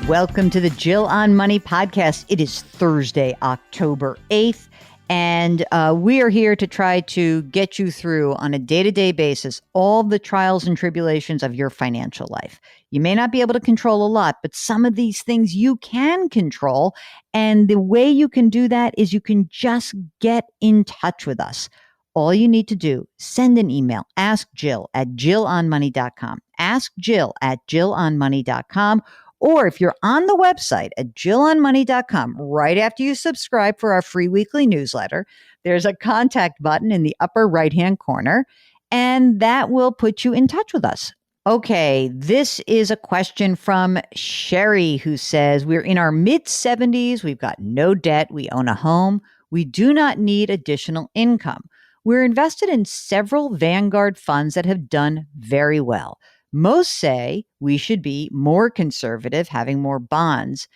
Welcome to the Jill on Money podcast. It is Thursday, October 8th, and we are here to try to get you through on a day-to-day basis all the trials and tribulations of your financial life. You may not be able to control a lot, but some of these things you can control, and the way you can do that is you can just get in touch with us. All you need to do, send an email, askjill@jillonmoney.com, askjill@jillonmoney.com, or if you're on the website at jillonmoney.com, right after you subscribe for our free weekly newsletter, there's a contact button in the upper right-hand corner, and that will put you in touch with us. Okay, this is a question from Sherry, who says, we're in our mid-70s, we've got no debt, we own a home, we do not need additional income. We're invested in several Vanguard funds that have done very well. Most say we should be more conservative, having more bonds.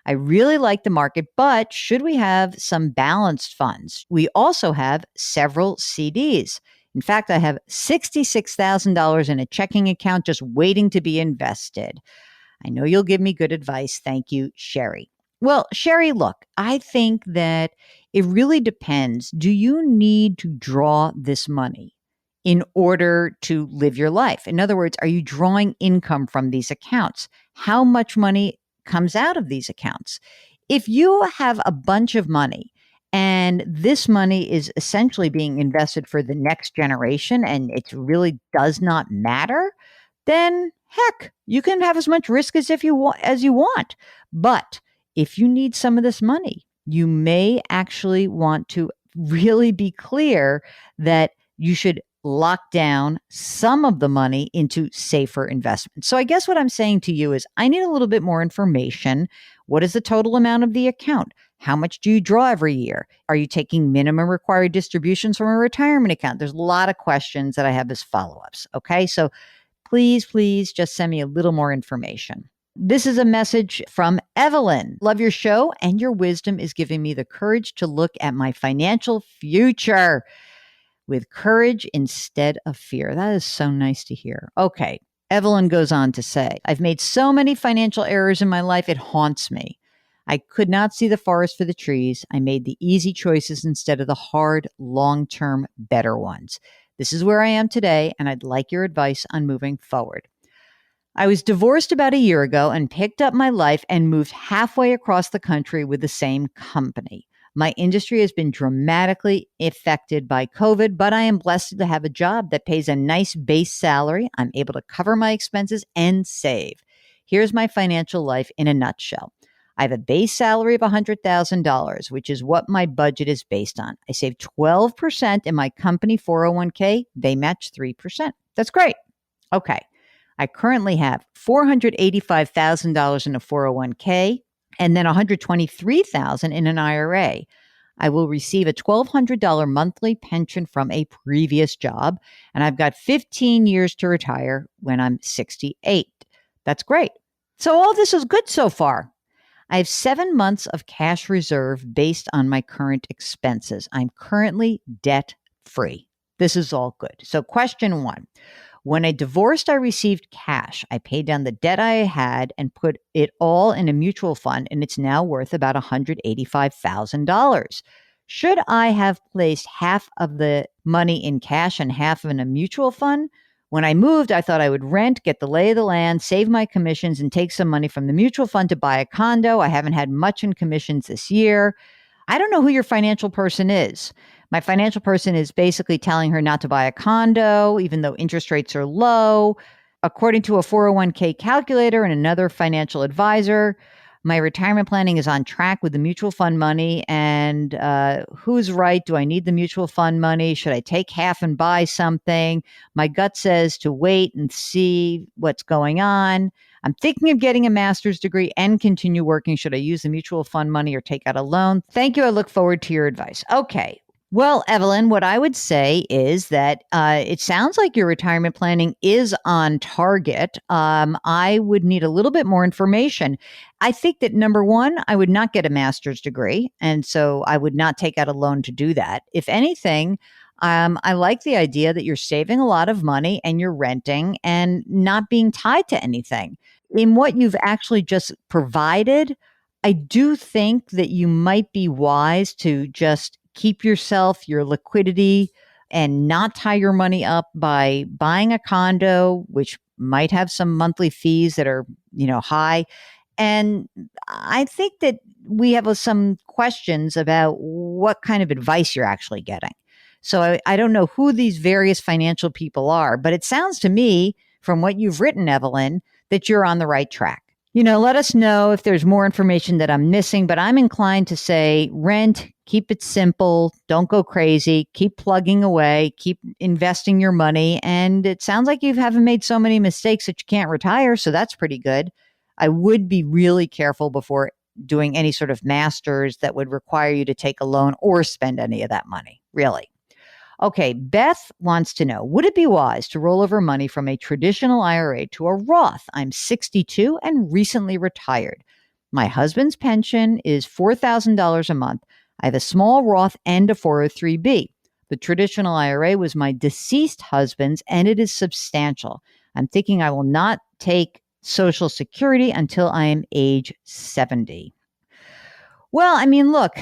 I really like the market, but should we have some balanced funds? We also have several CDs. In fact, I have $66,000 in a checking account just waiting to be invested. I know you'll give me good advice. Thank you, Sherry. Well, Sherry, look, I think that it really depends. Do you need to draw this money in order to live your life? In other words, are you drawing income from these accounts? How much money comes out of these accounts? If you have a bunch of money and this money is essentially being invested for the next generation and it really does not matter, then heck, you can have as much risk as you want. But if you need some of this money, you may actually want to really be clear that you should lock down some of the money into safer investments. So I guess what I'm saying to you is I need a little bit more information. What is the total amount of the account? How much do you draw every year? Are you taking minimum required distributions from a retirement account? There's a lot of questions that I have as follow-ups. Okay, so please just send me a little more information. This is a message from Evelyn. Love your show, and your wisdom is giving me the courage to look at my financial future with courage instead of fear. That is so nice to hear. Okay. Evelyn goes on to say, I've made so many financial errors in my life, it haunts me. I could not see the forest for the trees. I made the easy choices instead of the hard, long-term, better ones. This is where I am today, and I'd like your advice on moving forward. I was divorced about a year ago and picked up my life and moved halfway across the country with the same company. My industry has been dramatically affected by COVID, but I am blessed to have a job that pays a nice base salary. I'm able to cover my expenses and save. Here's my financial life in a nutshell. I have a base salary of $100,000, which is what my budget is based on. I save 12% in my company 401k. They match 3%. That's great. Okay. I currently have $485,000 in a 401k and then $123,000 in an IRA. I will receive a $1,200 monthly pension from a previous job, and I've got 15 years to retire when I'm 68. That's great. So all this is good so far. I have 7 months of cash reserve based on my current expenses. I'm currently debt-free. This is all good. So question 1. When I divorced, I received cash. I paid down the debt I had and put it all in a mutual fund, and it's now worth about $185,000. Should I have placed half of the money in cash and half in a mutual fund? When I moved, I thought I would rent, get the lay of the land, save my commissions, and take some money from the mutual fund to buy a condo. I haven't had much in commissions this year. I don't know who your financial person is. My financial person is basically telling her not to buy a condo, even though interest rates are low. According to a 401k calculator and another financial advisor, my retirement planning is on track with the mutual fund money. And who's right? Do I need the mutual fund money? Should I take half and buy something? My gut says to wait and see what's going on. I'm thinking of getting a master's degree and continue working. Should I use the mutual fund money or take out a loan? Thank you. I look forward to your advice. Okay. Well, Evelyn, what I would say is that it sounds like your retirement planning is on target. I would need a little bit more information. I think that number one, I would not get a master's degree. And so I would not take out a loan to do that. If anything, I like the idea that you're saving a lot of money and you're renting and not being tied to anything. in what you've actually just provided, I do think that you might be wise to just keep yourself, your liquidity, and not tie your money up by buying a condo, which might have some monthly fees that are, high. And I think that we have some questions about what kind of advice you're actually getting. So I don't know who these various financial people are, but it sounds to me from what you've written, Evelyn, that you're on the right track. Let us know if there's more information that I'm missing, but I'm inclined to say rent, keep it simple, don't go crazy, keep plugging away, keep investing your money. And it sounds like you haven't made so many mistakes that you can't retire. So that's pretty good. I would be really careful before doing any sort of masters that would require you to take a loan or spend any of that money, really. Okay, Beth wants to know, would it be wise to roll over money from a traditional IRA to a Roth? I'm 62 and recently retired. My husband's pension is $4,000 a month. I have a small Roth and a 403B. The traditional IRA was my deceased husband's, and it is substantial. I'm thinking I will not take Social Security until I am age 70. Well, I mean, look,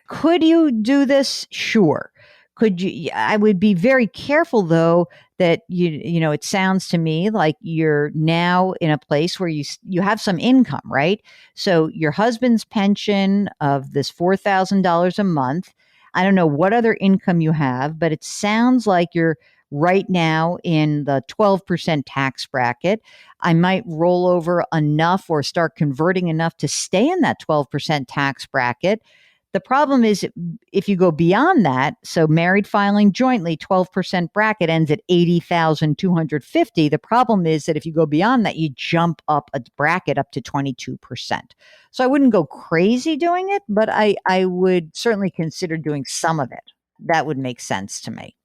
could you do this? Sure. Could you? I would be very careful, though, that it sounds to me like you're now in a place where you have some income, right? So your husband's pension of this $4,000 a month. I don't know what other income you have, but it sounds like you're right now in the 12% tax bracket. I might roll over enough or start converting enough to stay in that 12% tax bracket. The problem is if you go beyond that, so married filing jointly, 12% bracket ends at $80,250. The problem is that if you go beyond that, you jump up a bracket up to 22%. So I wouldn't go crazy doing it, but I would certainly consider doing some of it. That would make sense to me.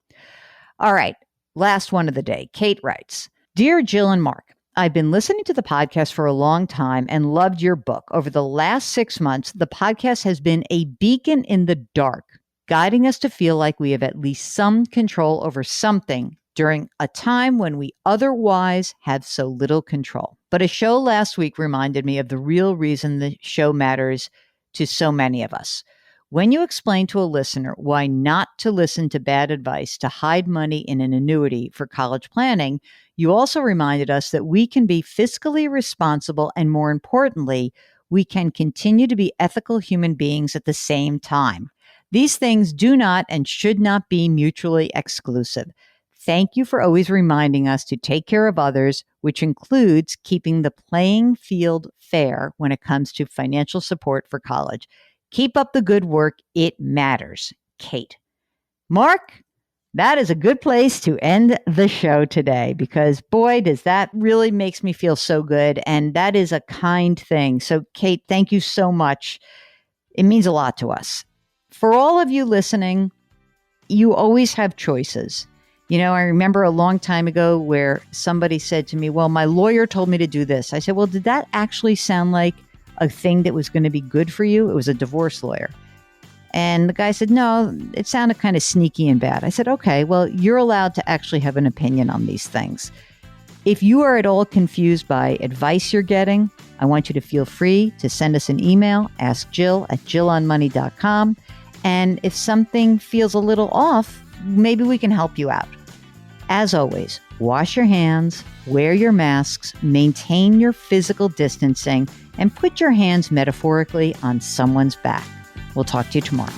All right, last one of the day. Kate writes, Dear Jill and Mark, I've been listening to the podcast for a long time and loved your book. Over the last 6 months, the podcast has been a beacon in the dark, guiding us to feel like we have at least some control over something during a time when we otherwise have so little control. But a show last week reminded me of the real reason the show matters to so many of us. When you explain to a listener why not to listen to bad advice to hide money in an annuity for college planning, you also reminded us that we can be fiscally responsible and, more importantly, we can continue to be ethical human beings at the same time. These things do not and should not be mutually exclusive. Thank you for always reminding us to take care of others, which includes keeping the playing field fair when it comes to financial support for college. Keep up the good work. It matters. Kate. Mark, that is a good place to end the show today because, boy, does that really makes me feel so good. And that is a kind thing. So, Kate, thank you so much. It means a lot to us. For all of you listening, you always have choices. I remember a long time ago where somebody said to me, well, my lawyer told me to do this. I said, well, did that actually sound like a thing that was going to be good for you? It was a divorce lawyer. And the guy said, no, it sounded kind of sneaky and bad. I said, okay, well, you're allowed to actually have an opinion on these things. If you are at all confused by advice you're getting, I want you to feel free to send us an email, askjill@jillonmoney.com. And if something feels a little off, maybe we can help you out. As always, wash your hands, wear your masks, maintain your physical distancing, and put your hands metaphorically on someone's back. We'll talk to you tomorrow.